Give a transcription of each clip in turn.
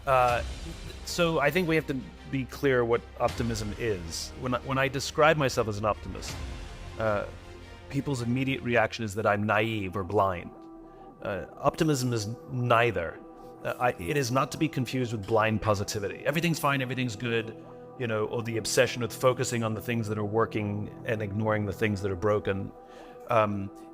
Uh, so I think we have to be clear what optimism is. When I describe myself as an optimist, uh, people's immediate reaction is that I'm naive or blind. Optimism is neither. It is not to be confused with blind positivity. Everything's fine, everything's good, or the obsession with focusing on the things that are working and ignoring the things that are broken.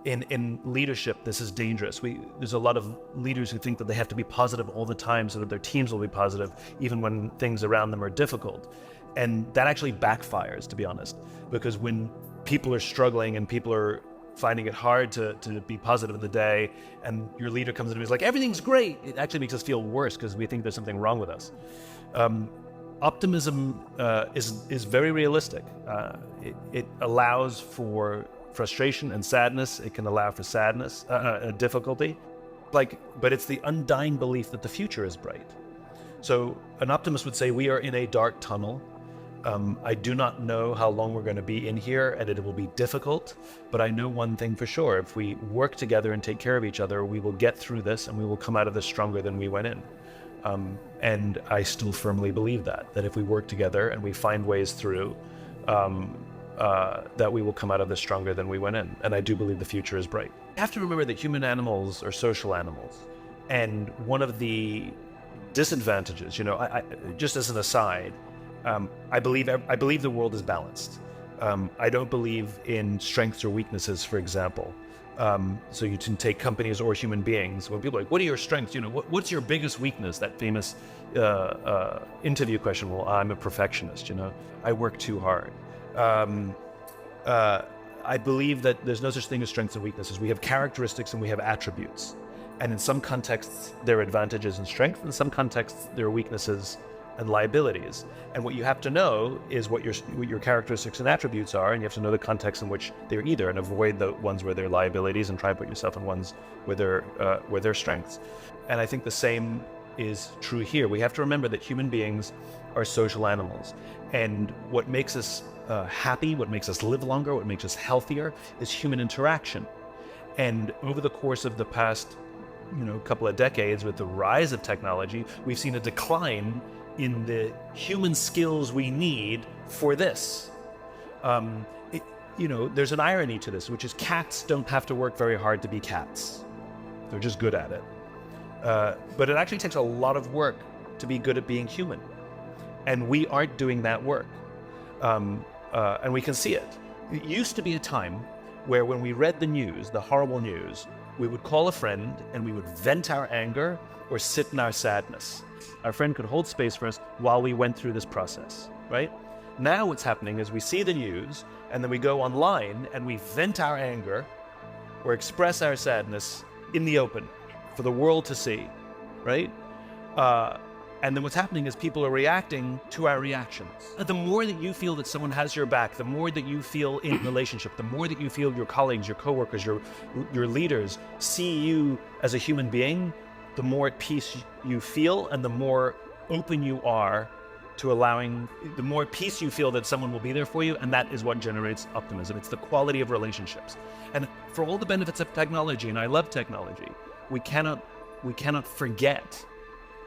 In leadership, this is dangerous. There's a lot of leaders who think that they have to be positive all the time so that their teams will be positive, even when things around them are difficult. And that actually backfires, to be honest, because when people are struggling and people are finding it hard to be positive in the day, and your leader comes in and is like, everything's great, it actually makes us feel worse because we think there's something wrong with us. Optimism is very realistic. It allows for frustration and sadness. It can allow for sadness, difficulty, but it's the undying belief that the future is bright. So an optimist would say, we are in a dark tunnel. I do not know how long we're going to be in here, and it will be difficult, but I know one thing for sure. If we work together and take care of each other, we will get through this and we will come out of this stronger than we went in. And I still firmly believe that if we work together and we find ways through, that we will come out of this stronger than we went in. And I do believe the future is bright. You have to remember that human animals are social animals. And one of the disadvantages, I just as an aside, I believe the world is balanced. I don't believe in strengths or weaknesses, for example. So you can take companies or human beings. When people are like, what are your strengths? What's your biggest weakness? That famous interview question. Well, I'm a perfectionist, I work too hard. I believe that there's no such thing as strengths and weaknesses. We have characteristics and we have attributes. And in some contexts, there are advantages and strengths. In some contexts, there are weaknesses and liabilities. And what you have to know is what your characteristics and attributes are, and you have to know the context in which they're either, and avoid the ones where they're liabilities and try to put yourself in ones where they're strengths. And I think the same is true here. We have to remember that human beings are social animals, and what makes us happy, what makes us live longer, what makes us healthier is human interaction. And over the course of the past couple of decades, with the rise of technology, we've seen a decline in the human skills we need for this. There's an irony to this, which is cats don't have to work very hard to be cats. They're just good at it. But it actually takes a lot of work to be good at being human. And we aren't doing that work. And we can see it. It used to be a time where when we read the news, the horrible news, we would call a friend and we would vent our anger or sit in our sadness. Our friend could hold space for us while we went through this process, right? Now what's happening is we see the news and then we go online and we vent our anger or express our sadness in the open for the world to see, right? And then what's happening is people are reacting to our reactions. The more that you feel that someone has your back, the more that you feel in relationship, the more that you feel your colleagues, your coworkers, your leaders see you as a human being, the more at peace you feel and the more open you are to the more peace you feel that someone will be there for you, and that is what generates optimism. It's the quality of relationships. And for all the benefits of technology, and I love technology, we cannot forget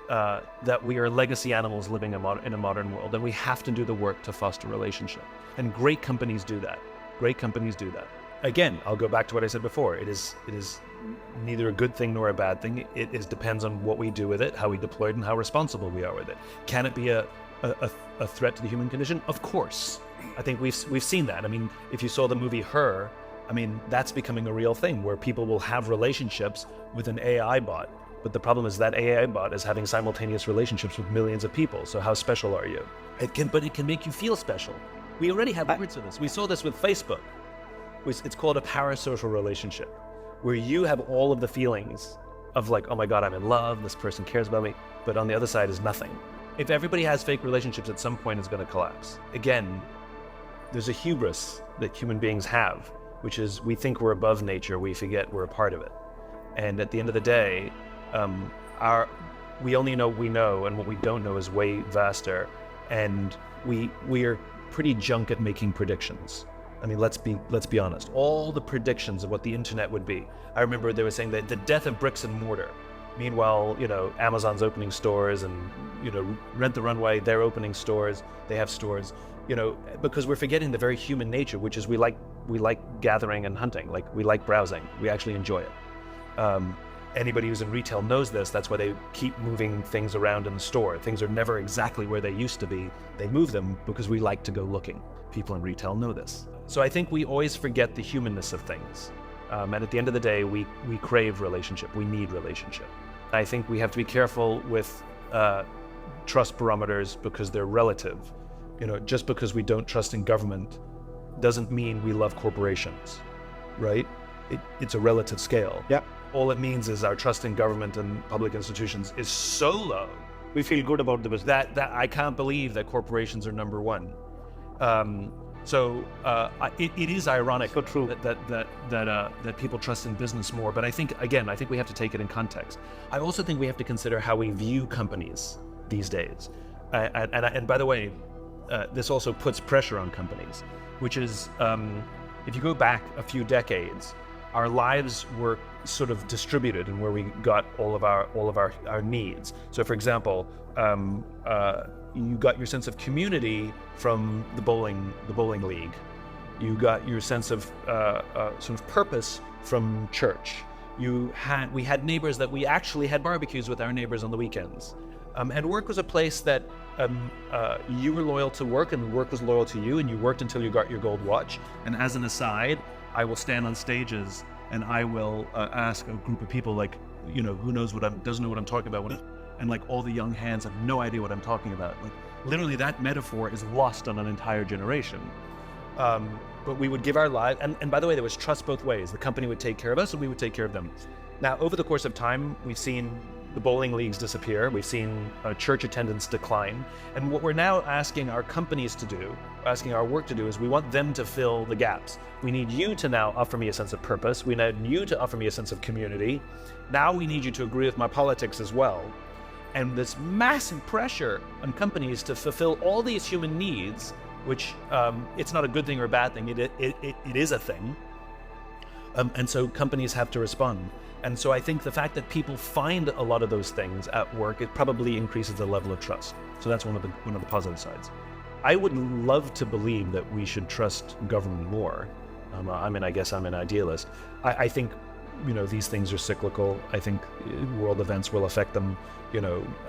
that we are legacy animals living in a modern world, and we have to do the work to foster relationship. And great companies do that. Great companies do that. Again, I'll go back to what I said before. It is neither a good thing nor a bad thing. It depends on what we do with it, how we deploy it, and how responsible we are with it. Can it be a threat to the human condition? Of course. I think we've seen that. I mean, if you saw the movie Her, that's becoming a real thing where people will have relationships with an AI bot. But the problem is that AI bot is having simultaneous relationships with millions of people. So how special are you? But it can make you feel special. We already have words for this. We saw this with Facebook. It's called a parasocial relationship, where you have all of the feelings of like, oh my God, I'm in love, this person cares about me, but on the other side is nothing. If everybody has fake relationships, at some point it's going to collapse. Again, there's a hubris that human beings have, which is we think we're above nature, we forget we're a part of it. And at the end of the day, we only know what we know, and what we don't know is way vaster. And we are pretty junk at making predictions. I mean, let's be honest. All the predictions of what the internet would be. I remember they were saying that the death of bricks and mortar Meanwhile, Amazon's opening stores, and, Rent the Runway, they're opening stores, they have stores, because we're forgetting the very human nature, which is we like gathering and hunting, like we like browsing, we actually enjoy it. Anybody who's in retail knows this. That's why they keep moving things around in the store. Things are never exactly where they used to be. They move them because we like to go looking. People in retail know this. So I think we always forget the humanness of things. And at the end of the day, we crave relationship. We need relationship. I think we have to be careful with trust barometers because they're relative. Just because we don't trust in government doesn't mean we love corporations, right? It's a relative scale. Yeah. All it means is our trust in government and public institutions is so low. We feel good about the business. That I can't believe that corporations are number one. It is ironic so true. that people trust in business more. But I think we have to take it in context. I also think we have to consider how we view companies these days. And by the way, this also puts pressure on companies, which is if you go back a few decades, our lives were sort of distributed and where we got all of our needs. So, for example, you got your sense of community from the bowling league. You got your sense of sort of purpose from church. We had neighbors that we actually had barbecues with our neighbors on the weekends. And work was a place that you were loyal to work and work was loyal to you, and you worked until you got your gold watch. And as an aside, I will stand on stages and I will ask a group of people, like, who doesn't know what I'm talking about, and like all the young hands have no idea what I'm talking about. Like literally that metaphor is lost on an entire generation. But we would give our lives, and by the way, there was trust both ways. The company would take care of us and we would take care of them. Now, over the course of time, we've seen the bowling leagues disappear. We've seen church attendance decline. And what we're now asking our companies to do, asking our work to do, is we want them to fill the gaps. We need you to now offer me a sense of purpose. We need you to offer me a sense of community. Now we need you to agree with my politics as well. And this massive pressure on companies to fulfill all these human needs, which it's not a good thing or a bad thing, it is a thing. And so companies have to respond. And so I think the fact that people find a lot of those things at work, it probably increases the level of trust. So that's one of the positive sides. I would love to believe that we should trust government more. I guess I'm an idealist. I think, these things are cyclical. I think world events will affect them.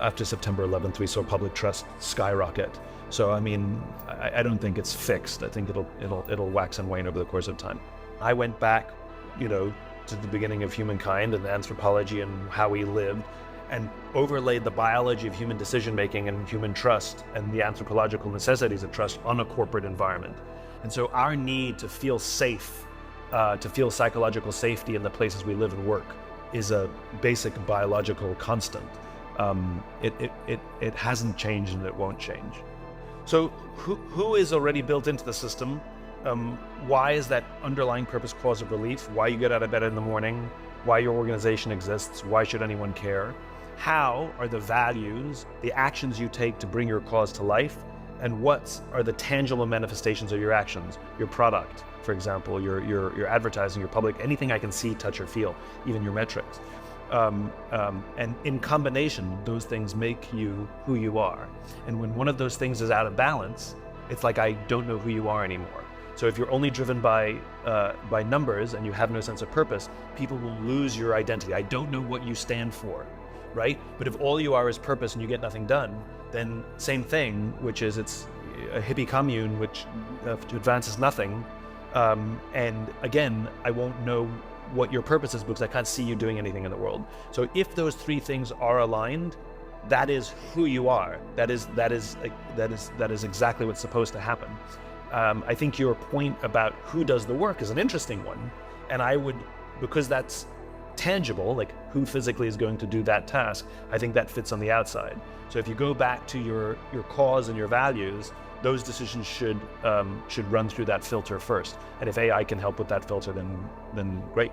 After September 11th, we saw public trust skyrocket. So, I don't think it's fixed. I think it'll wax and wane over the course of time. I went back, to the beginning of humankind and anthropology and how we lived, and overlaid the biology of human decision-making and human trust and the anthropological necessities of trust on a corporate environment. And so our need to feel safe, to feel psychological safety in the places we live and work, is a basic biological constant. It hasn't changed and it won't change. So who is already built into the system? Why is that underlying purpose cause of relief? Why you get out of bed in the morning? Why your organization exists? Why should anyone care? How are the values, the actions you take to bring your cause to life? And what are the tangible manifestations of your actions? Your product, for example, your advertising, your public, anything I can see, touch, or feel, even your metrics. And in combination, those things make you who you are. And when one of those things is out of balance, it's like I don't know who you are anymore. So if you're only driven by numbers and you have no sense of purpose, people will lose your identity. I don't know what you stand for, right? But if all you are is purpose and you get nothing done, then same thing, which is it's a hippie commune which advances nothing. And again, I won't know what your purpose is because I can't see you doing anything in the world. So if those three things are aligned, that is who you are. That is exactly what's supposed to happen. I think your point about who does the work is an interesting one, and I would, because that's tangible, like who physically is going to do that task, I think that fits on the outside. So if you go back to your cause and your values, those decisions should run through that filter first. And if AI can help with that filter, then great.